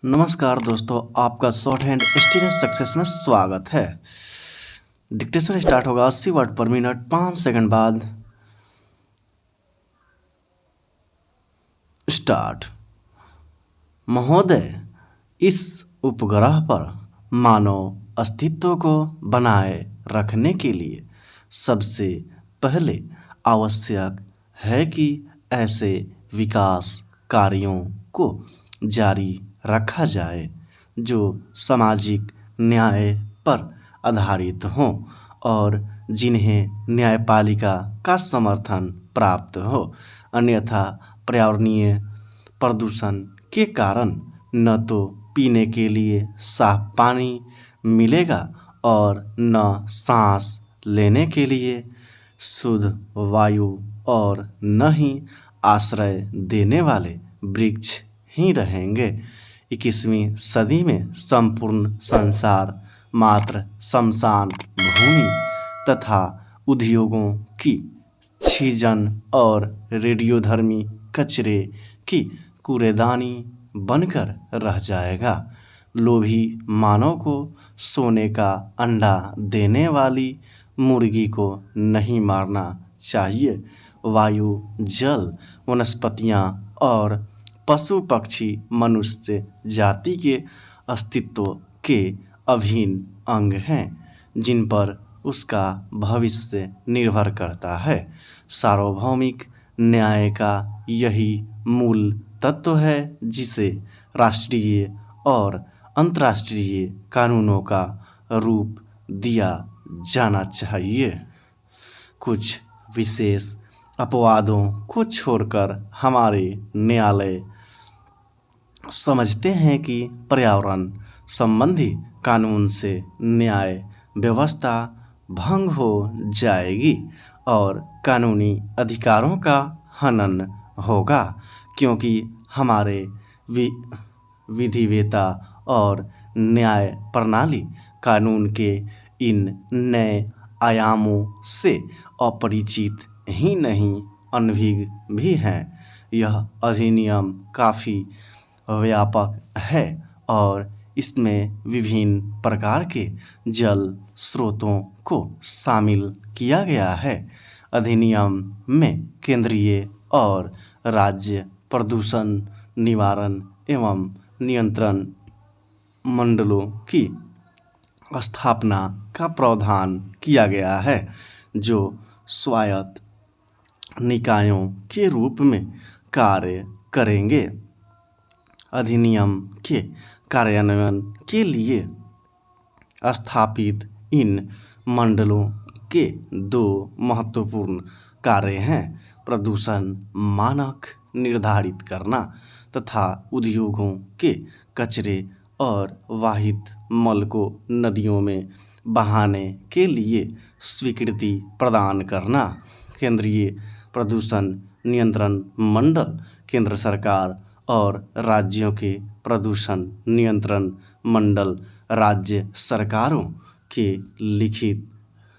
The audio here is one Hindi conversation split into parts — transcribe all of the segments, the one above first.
नमस्कार दोस्तों, आपका शॉर्ट हैंड स्टूडेंट सक्सेस में स्वागत है। डिक्टेशन स्टार्ट होगा 80 वर्ड पर मिनट 5 सेकंड बाद। स्टार्ट। महोदय, इस उपग्रह पर मानव अस्तित्व को बनाए रखने के लिए सबसे पहले आवश्यक है कि ऐसे विकास कार्यों को जारी रखा जाए जो सामाजिक न्याय पर आधारित हों और जिन्हें न्यायपालिका का समर्थन प्राप्त हो। अन्यथा पर्यावरणीय प्रदूषण के कारण न तो पीने के लिए साफ पानी मिलेगा और न सांस लेने के लिए शुद्ध वायु और न ही आश्रय देने वाले वृक्ष ही रहेंगे। 21वीं सदी में संपूर्ण संसार मात्र शमशान भूमि तथा उद्योगों की छीजन और रेडियोधर्मी कचरे की कूड़ेदानी बनकर रह जाएगा। लोभी मानव को सोने का अंडा देने वाली मुर्गी को नहीं मारना चाहिए। वायु, जल, वनस्पतियाँ और पशु पक्षी मनुष्य जाति के अस्तित्व के अभिन्न अंग हैं जिन पर उसका भविष्य निर्भर करता है। सार्वभौमिक न्याय का यही मूल तत्व है जिसे राष्ट्रीय और अंतर्राष्ट्रीय कानूनों का रूप दिया जाना चाहिए। कुछ विशेष अपवादों को छोड़कर हमारे न्यायालय समझते हैं कि पर्यावरण संबंधी कानून से न्याय व्यवस्था भंग हो जाएगी और कानूनी अधिकारों का हनन होगा, क्योंकि हमारे विधिवेता और न्याय प्रणाली कानून के इन नए आयामों से अपरिचित ही नहीं अनभिज्ञ भी हैं। यह अधिनियम काफ़ी व्यापक है और इसमें विभिन्न प्रकार के जल स्रोतों को शामिल किया गया है। अधिनियम में केंद्रीय और राज्य प्रदूषण निवारण एवं नियंत्रण मंडलों की स्थापना का प्रावधान किया गया है, जो स्वायत्त निकायों के रूप में कार्य करेंगे। अधिनियम के कार्यान्वयन के लिए स्थापित इन मंडलों के दो महत्वपूर्ण कार्य हैं: प्रदूषण मानक निर्धारित करना तथा उद्योगों के कचरे और वाहित मल को नदियों में बहाने के लिए स्वीकृति प्रदान करना। केंद्रीय प्रदूषण नियंत्रण मंडल केंद्र सरकार और राज्यों के प्रदूषण नियंत्रण मंडल राज्य सरकारों के लिखित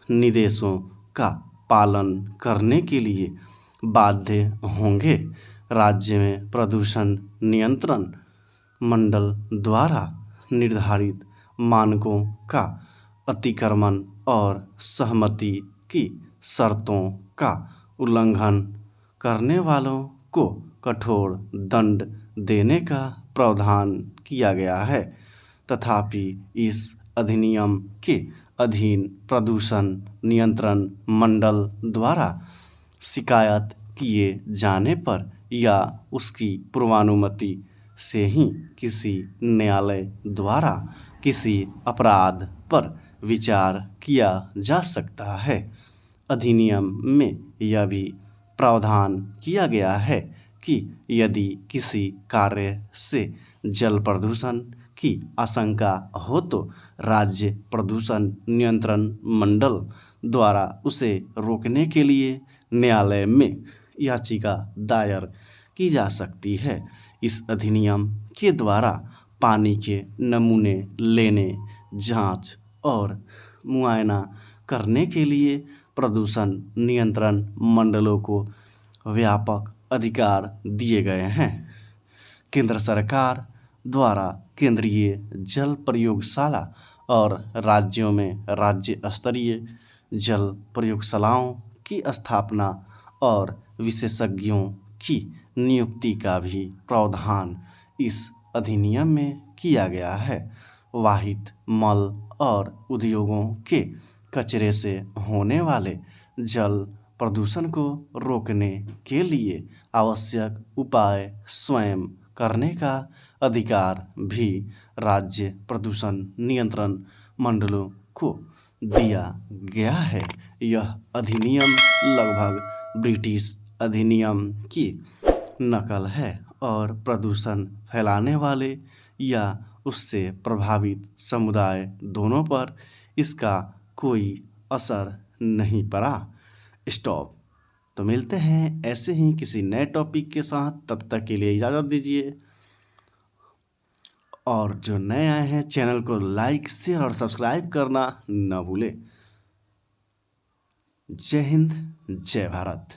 निर्देशों का पालन करने के लिए बाध्य होंगे। राज्य में प्रदूषण नियंत्रण मंडल द्वारा निर्धारित मानकों का अतिक्रमण और सहमति की शर्तों का उल्लंघन करने वालों को कठोर दंड देने का प्रावधान किया गया है। तथापि इस अधिनियम के अधीन प्रदूषण नियंत्रण मंडल द्वारा शिकायत किए जाने पर या उसकी पूर्वानुमति से ही किसी न्यायालय द्वारा किसी अपराध पर विचार किया जा सकता है। अधिनियम में यह भी प्रावधान किया गया है कि यदि किसी कार्य से जल प्रदूषण की आशंका हो तो राज्य प्रदूषण नियंत्रण मंडल द्वारा उसे रोकने के लिए न्यायालय में याचिका दायर की जा सकती है। इस अधिनियम के द्वारा पानी के नमूने लेने, जांच और मुआयना करने के लिए प्रदूषण नियंत्रण मंडलों को व्यापक अधिकार दिए गए हैं। केंद्र सरकार द्वारा केंद्रीय जल प्रयोगशाला और राज्यों में राज्य स्तरीय जल प्रयोगशालाओं की स्थापना और विशेषज्ञों की नियुक्ति का भी प्रावधान इस अधिनियम में किया गया है। वाहित मल और उद्योगों के कचरे से होने वाले जल प्रदूषण को रोकने के लिए आवश्यक उपाय स्वयं करने का अधिकार भी राज्य प्रदूषण नियंत्रण मंडलों को दिया गया है। यह अधिनियम लगभग ब्रिटिश अधिनियम की नकल है और प्रदूषण फैलाने वाले या उससे प्रभावित समुदाय दोनों पर इसका कोई असर नहीं पड़ा। स्टॉप। तो मिलते हैं ऐसे ही किसी नए टॉपिक के साथ, तब तक के लिए इजाज़त दीजिए। और जो नए आए हैं चैनल को लाइक शेयर और सब्सक्राइब करना न भूलें। जय हिंद, जय भारत।